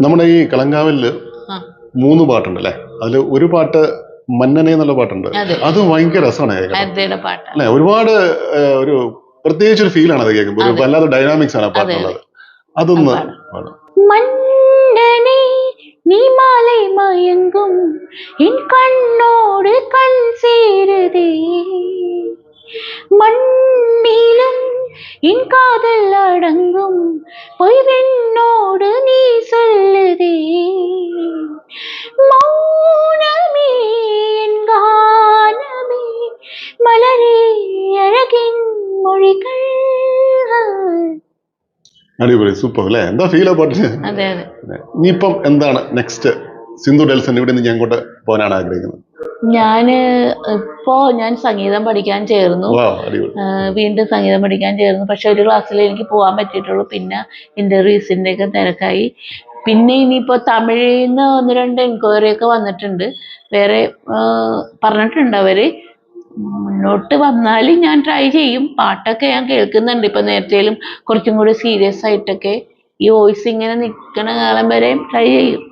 നമ്മുടെ ഈ കളങ്കാവലില് 3 പാട്ടുണ്ടല്ലേ? അതിൽ ഒരു പാട്ട് മന്നനെ എന്നുള്ള പാട്ടുണ്ട്. അത് ഭയങ്കര രസമാണ് അല്ലെ? ഒരുപാട് ഒരു പ്രത്യേകിച്ച് ഒരു ഫീലാണ് അത് കേൾക്കുമ്പോൾ. ഒരു വല്ലാത്ത ഡൈനാമിക്സ് ആണ് ആ പാട്ടിനുള്ളത്. അതൊന്ന് மன்னனே நீ மாலை மயங்கும் என் கண்ணோடு கண் சேருதே மண்ணிலும் என் காதல் அடங்கும் பொய்வெண்ணோடு நீ சொல்லுதே மௌனமே என் கானமே மலரே அழகின் மொழிகள். അടിപൊളി, സൂപ്പർ അല്ലേ? എന്താ ഫീൽ ആ പാട്ടിന്? ഇനിയിപ്പം എന്താണ് നെക്സ്റ്റ്? സിന്ധു ഡെൽസൺ ഇവിടെ നിന്ന് ഞാൻ അങ്ങോട്ട് പോകാനാണ് ആഗ്രഹിക്കുന്നത്. ഞാൻ സംഗീതം പഠിക്കാൻ ചേർന്നു. വീണ്ടും സംഗീതം പഠിക്കാൻ ചേർന്നു. പക്ഷെ ഒരു ക്ലാസ്സിൽ എനിക്ക് പോകാൻ പറ്റിയിട്ടുള്ളൂ. പിന്നെ ഇന്റർവ്യൂസിന്റെ ഒക്കെ തിരക്കായി. പിന്നെ ഇനിയിപ്പോ തമിഴിൽ നിന്ന് 1-2 എൻക്വയറി ഒക്കെ വന്നിട്ടുണ്ട്. വേറെ പറഞ്ഞിട്ടുണ്ട് അവര്. മുന്നോട്ട് വന്നാൽ ഞാൻ ട്രൈ ചെയ്യും. പാട്ടൊക്കെ ഞാൻ കേൾക്കുന്നുണ്ട്. ഇപ്പൊ നേരത്തേലും കുറച്ചും കൂടി സീരിയസ് ആയിട്ടൊക്കെ ഈ വോയിസ് ഇങ്ങനെ നിൽക്കണ കാലം വരെ ട്രൈ ചെയ്യും.